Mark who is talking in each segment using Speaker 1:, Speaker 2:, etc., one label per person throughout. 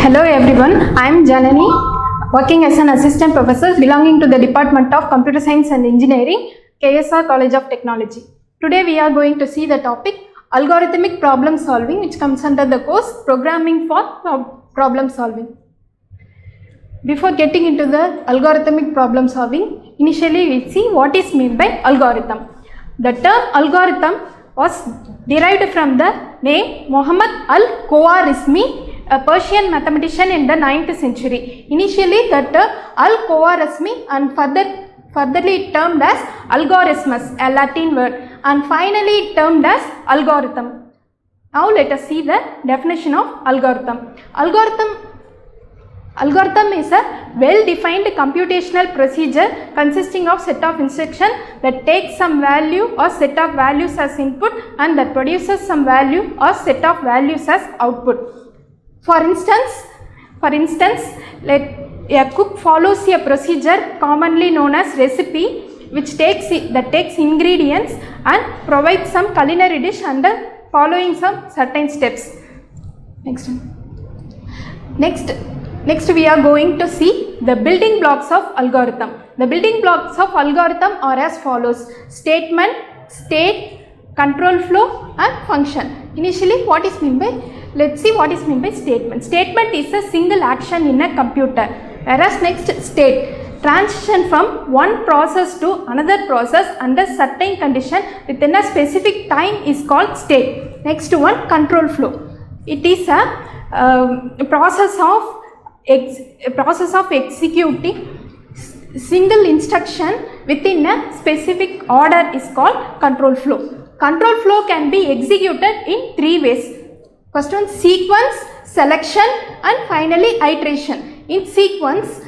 Speaker 1: Hello everyone, I am Janani, working as an assistant professor belonging to the Department of Computer Science and Engineering, KSR College of Technology. Today we are going to see the topic algorithmic problem solving, which comes under the course programming for problem solving. Before getting into the algorithmic problem solving, initially we see what is meant by algorithm. The term algorithm was derived from the name Muhammad al-Khwarizmi, a Persian mathematician in the 9th century. Initially the term al-Khwarizmi and furtherly termed as algorithmus, a Latin word, and finally termed as algorithm. Now let us see the definition of algorithm. Algorithm is a well-defined computational procedure consisting of set of instructions that takes some value or set of values as input and that produces some value or set of values as output. For instance, a cook follows a procedure commonly known as recipe, which takes ingredients and provides some culinary dish under following some certain steps. Next we are going to see the building blocks of algorithm. The building blocks of algorithm are as follows: statement, state, control flow and function. Initially let's see what is meant by statement. Statement is a single action in a computer, whereas next state, transition from one process to another process under certain condition within a specific time is called state. Next one, control flow. It is a process of executing single instruction within a specific order is called control flow. Control flow can be executed in three ways. First one, sequence, selection and finally iteration. In sequence,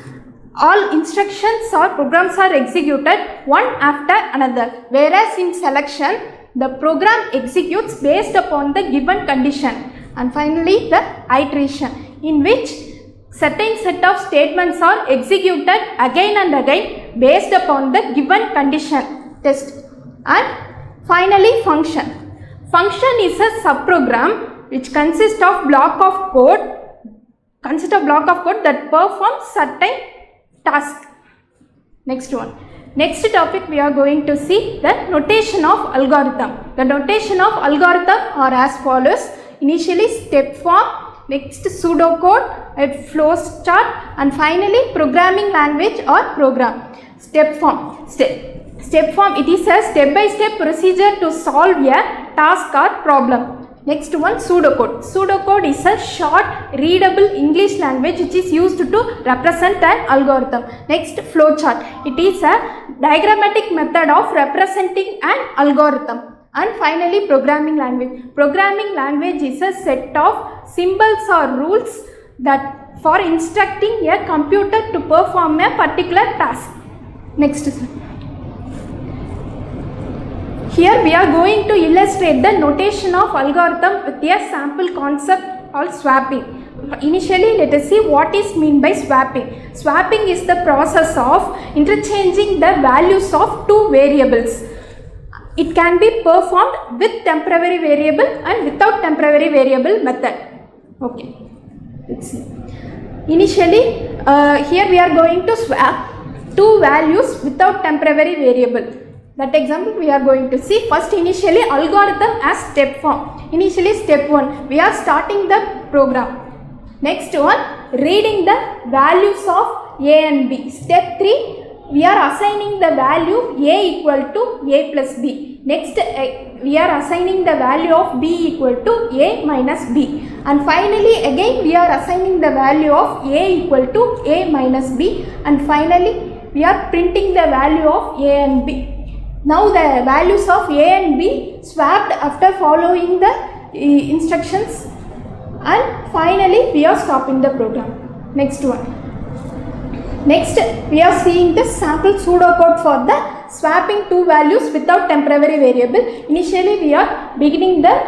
Speaker 1: all instructions or programs are executed one after another, whereas in selection, the program executes based upon the given condition. And finally the iteration, in which certain set of statements are executed again and again based upon the given condition test. And finally function. Function is a subprogram which consists of block of code that performs certain task. Next topic we are going to see the notation of algorithm. The notation of algorithm are as follows: initially step form, next pseudocode, a flow chart, and finally programming language or program. Step form, it is a step-by-step procedure to solve a task or problem. Next one, pseudocode. Pseudocode is a short readable English language which is used to represent an algorithm. Next, flowchart. It is a diagrammatic method of representing an algorithm. And finally, programming language. Programming language is a set of symbols or rules that for instructing a computer to perform a particular task. Next. Here we are going to illustrate the notation of algorithm with a sample concept called swapping. Initially, let us see what is meant by swapping. Swapping is the process of interchanging the values of two variables. It can be performed with temporary variable and without temporary variable method. Okay, let's see. Initially, here we are going to swap two values without temporary variable. That example we are going to see. First, initially algorithm as step form. Initially step 1, we are starting the program. Next one, reading the values of A and B. Step 3, we are assigning the value A equal to A plus B. Next, we are assigning the value of B equal to A minus B. And finally, again we are assigning the value of A equal to A minus B. And finally, we are printing the value of A and B. Now the values of A and B swapped after following the instructions, and finally we are stopping the program. Next one. Next we are seeing the sample pseudocode for the swapping two values without temporary variable. Initially we are beginning the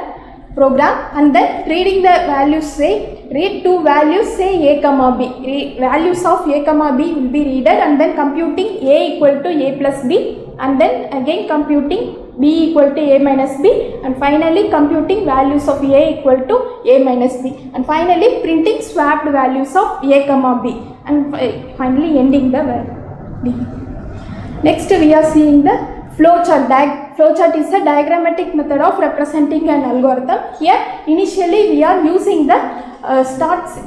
Speaker 1: program and then reading the values, say read two values, say A comma B. Values of A comma B will be read and then computing A equal to A plus B. and then again computing b equal to a minus b, and finally computing values of a equal to a minus b, and finally printing swapped values of a comma b, and finally ending the d. Next we are seeing the flowchart. Flowchart is a diagrammatic method of representing an algorithm. Here initially we are using the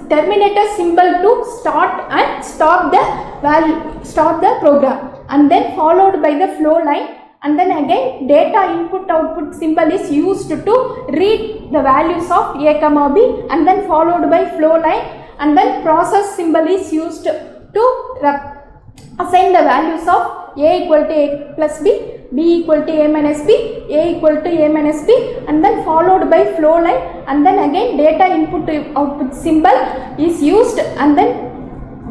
Speaker 1: terminator symbol to start and stop the program, and then followed by the flow line, and then again data input output symbol is used to read the values of a comma b, and then followed by flow line, and then process symbol is used to assign the values of a equal to a plus b, b equal to a minus b, a equal to a minus b, and then followed by flow line, and then again data input output symbol is used, and then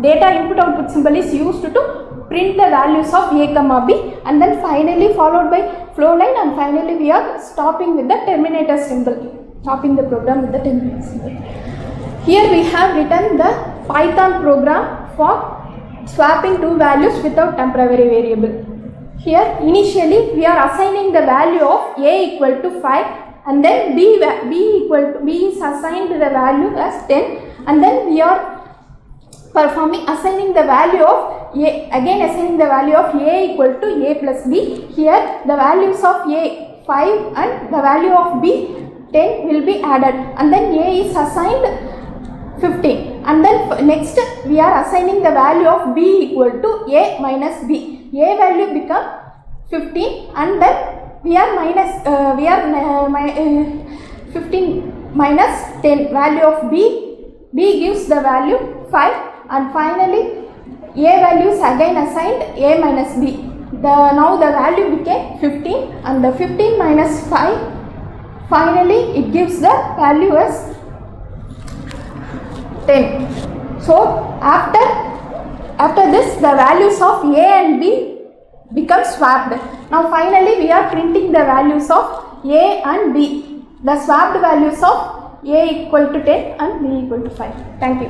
Speaker 1: data input output symbol is used to print the values of a comma b, and then finally followed by flow line, and finally we are stopping with the terminator symbol, stopping the program with the terminator symbol. Here we have written the Python program for swapping two values without temporary variable. Here initially we are assigning the value of a equal to 5, and then b is assigned the value as 10, and then we are assigning the value of a, again assigning the value of a equal to a plus b. Here the values of a 5 and the value of b 10 will be added, and then a is assigned 15, and then next we are assigning the value of b equal to a minus b. A value become 15, and then we are 15 minus 10, value of b gives the value 5, and finally a value is again assigned a minus b. Now the value became 15, and the 15 minus 5, finally it gives the value as 10. So after this the values of a and b become swapped. Now finally we are printing the values of a and b, the swapped values of a equal to 10 and b equal to 5. Thank you.